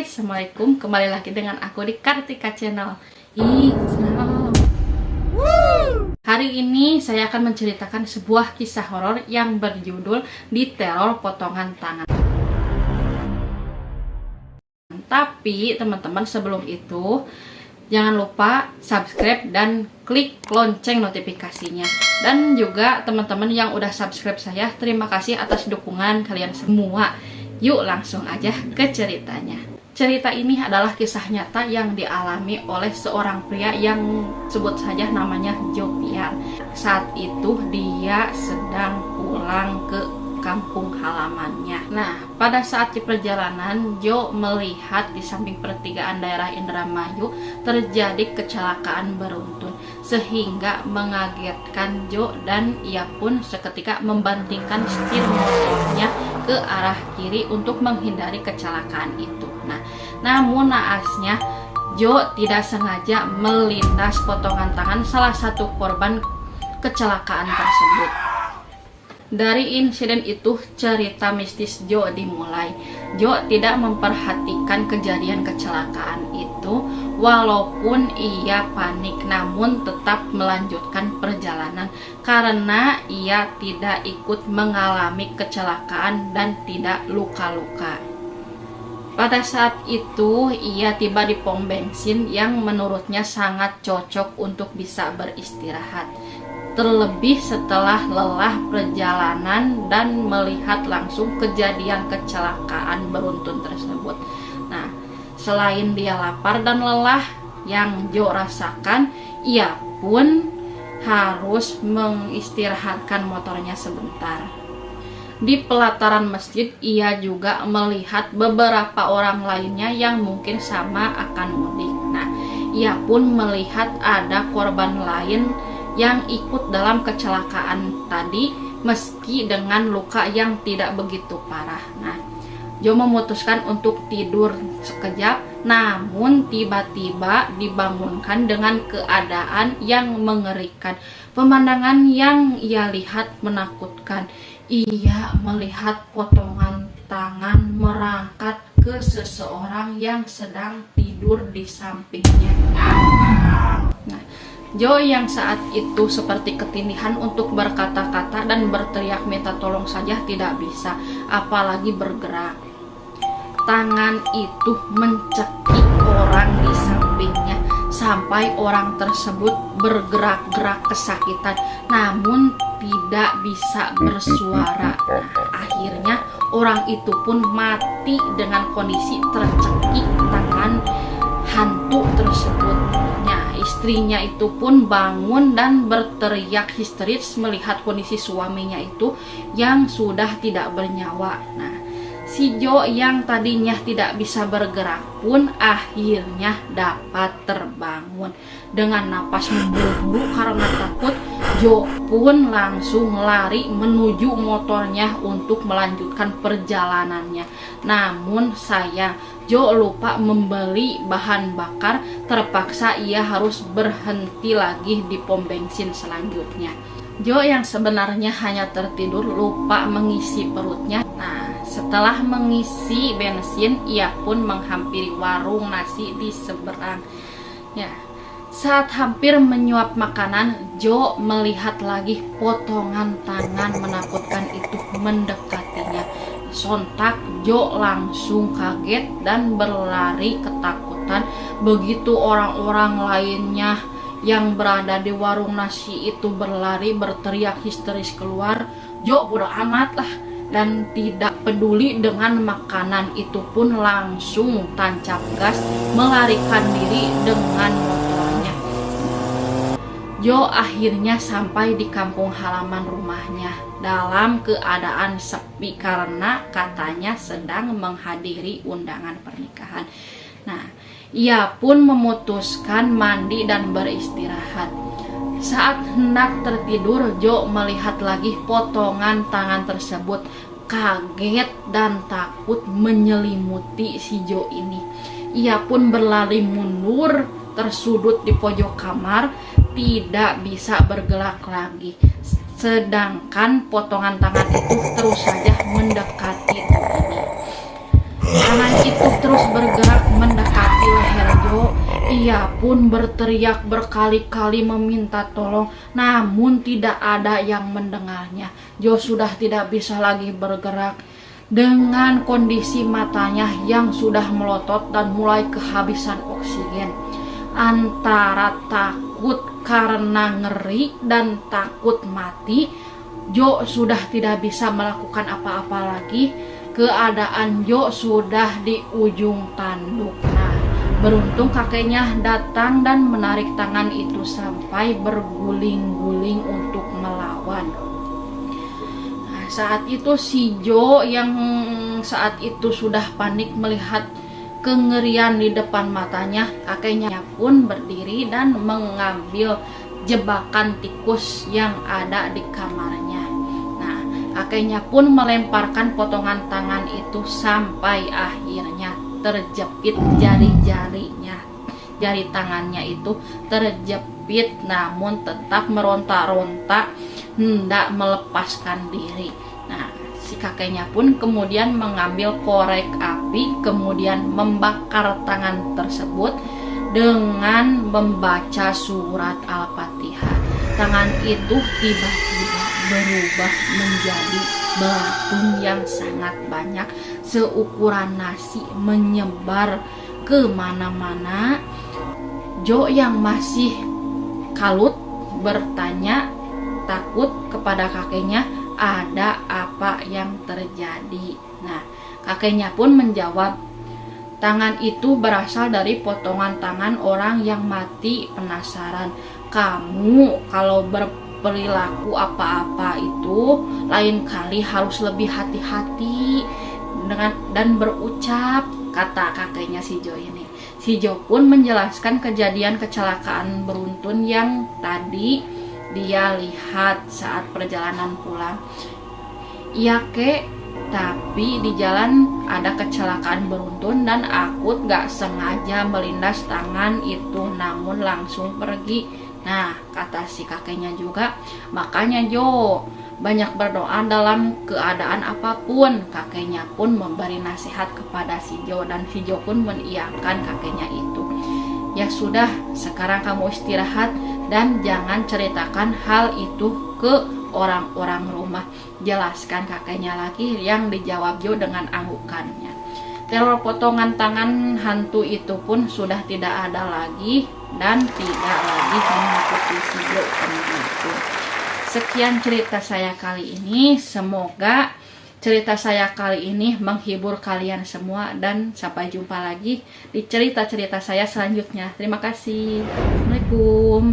Hai, Assalamualaikum. Kembali lagi dengan aku di Kartika Channel. Salam. Hari ini saya akan menceritakan sebuah kisah horor yang berjudul Diteror Potongan Tangan. Tapi teman-teman, sebelum itu jangan lupa subscribe dan klik lonceng notifikasinya. Dan juga teman-teman yang udah subscribe saya, terima kasih atas dukungan kalian semua. Yuk langsung aja ke ceritanya. Cerita ini adalah kisah nyata yang dialami oleh seorang pria yang sebut saja namanya Jopiar. Saat itu dia sedang pulang ke kampung halamannya. Nah, pada saat di perjalanan, Jo melihat di samping pertigaan daerah Indramayu terjadi kecelakaan beruntun, sehingga mengagetkan Jo dan ia pun seketika membantingkan setir motornya ke arah kiri untuk menghindari kecelakaan itu. Nah, namun naasnya Jo tidak sengaja melindas potongan tangan salah satu korban kecelakaan tersebut. Dari insiden itu, cerita mistis Jo dimulai. Jo tidak memperhatikan kejadian kecelakaan itu, walaupun ia panik, namun tetap melanjutkan perjalanan karena ia tidak ikut mengalami kecelakaan dan tidak luka-luka. Pada saat itu, ia tiba di pom bensin yang menurutnya sangat cocok untuk bisa beristirahat. Terlebih setelah lelah perjalanan dan melihat langsung kejadian kecelakaan beruntun tersebut. Nah, selain dia lapar dan lelah yang Jo rasakan, ia pun harus mengistirahatkan motornya sebentar. Di pelataran masjid, ia juga melihat beberapa orang lainnya yang mungkin sama akan mudik. Nah, ia pun melihat ada korban lain yang ikut dalam kecelakaan tadi, meski dengan luka yang tidak begitu parah. Nah, Jo memutuskan untuk tidur sekejap, namun tiba-tiba dibangunkan dengan keadaan yang mengerikan. Pemandangan yang ia lihat menakutkan. Ia melihat potongan tangan merangkat ke seseorang yang sedang tidur di sampingnya. Nah, Jo yang saat itu seperti ketindihan untuk berkata-kata dan berteriak minta tolong saja tidak bisa, apalagi bergerak. Tangan itu mencekik orang di sampingnya sampai orang tersebut bergerak-gerak kesakitan, namun tidak bisa bersuara. Nah, akhirnya orang itu pun mati dengan kondisi tercekik tangan hantu tersebut. Istrinya itu pun bangun dan berteriak histeris melihat kondisi suaminya itu yang sudah tidak bernyawa. Nah, si Jo yang tadinya tidak bisa bergerak pun akhirnya dapat terbangun. Dengan napas memburu-buru karena takut, Jo pun langsung lari menuju motornya untuk melanjutkan perjalanannya. Namun sayang, Jo lupa membeli bahan bakar, terpaksa ia harus berhenti lagi di pom bensin selanjutnya. Jo yang sebenarnya hanya tertidur lupa mengisi perutnya. Nah, setelah mengisi bensin, ia pun menghampiri warung nasi di seberang. Ya, saat hampir menyuap makanan, Jo melihat lagi potongan tangan menakutkan itu mendekatinya. Sontak Jo langsung kaget dan berlari ketakutan. Begitu orang-orang lainnya yang berada di warung nasi itu berlari berteriak histeris keluar, Jo bodo amat lah dan tidak peduli dengan makanan itu pun langsung tancap gas melarikan diri dengan motornya. Jo akhirnya sampai di kampung halaman rumahnya dalam keadaan sepi karena katanya sedang menghadiri undangan pernikahan. Nah, ia pun memutuskan mandi dan beristirahat. Saat hendak tertidur, Jo melihat lagi potongan tangan tersebut. Kaget dan takut menyelimuti si Jo ini. Ia pun berlari mundur, tersudut di pojok kamar, tidak bisa bergerak lagi. Sedangkan potongan tangan itu terus saja mendekati tubuhnya. Tangan itu terus bergerak mendekati leher Jo. Ia pun berteriak berkali-kali meminta tolong, namun tidak ada yang mendengarnya. Jo sudah tidak bisa lagi bergerak. Dengan kondisi matanya yang sudah melotot dan mulai kehabisan oksigen, antara takut karena ngeri dan takut mati, Jo sudah tidak bisa melakukan apa-apa lagi. Keadaan Jo sudah di ujung tanduk. Nah, beruntung kakeknya datang dan menarik tangan itu sampai berguling-guling untuk melawan. Nah, saat itu si Jo yang saat itu sudah panik melihat kengerian di depan matanya, kakeknya pun berdiri dan mengambil jebakan tikus yang ada di kamarnya. Kakeknya pun melemparkan potongan tangan itu sampai akhirnya terjepit jari-jarinya. Jari tangannya itu terjepit namun tetap meronta-ronta hendak melepaskan diri. Nah, si kakeknya pun kemudian mengambil korek api, kemudian membakar tangan tersebut dengan membaca surat Al-Fatihah. Tangan itu tiba-tiba berubah menjadi belatung yang sangat banyak seukuran nasi menyebar kemana-mana. Jo yang masih kalut bertanya takut kepada kakeknya, ada apa yang terjadi. Nah, kakeknya pun menjawab, tangan itu berasal dari potongan tangan orang yang mati. Penasaran, kamu kalau berperilaku apa-apa itu lain kali harus lebih hati-hati dan berucap, kata kakeknya si Jo ini. Si Jo pun menjelaskan kejadian kecelakaan beruntun yang tadi dia lihat saat perjalanan pulang. Iya kek, tapi di jalan ada kecelakaan beruntun dan aku gak sengaja melindas tangan itu namun langsung pergi. Nah, kata si kakeknya juga, makanya Jo banyak berdoa dalam keadaan apapun. Kakeknya pun memberi nasihat kepada si Jo dan si Jo pun mengiyakan kakeknya itu. Ya sudah, sekarang kamu istirahat dan jangan ceritakan hal itu ke orang-orang rumah, jelaskan kakeknya lagi. Yang dijawab Jo dengan anggukannya. Teror potongan tangan hantu itu pun sudah tidak ada lagi dan tidak lagi menakuti si Jo itu. Sekian cerita saya kali ini. Semoga cerita saya kali ini menghibur kalian semua dan sampai jumpa lagi di cerita-cerita saya selanjutnya. Terima kasih. Assalamualaikum.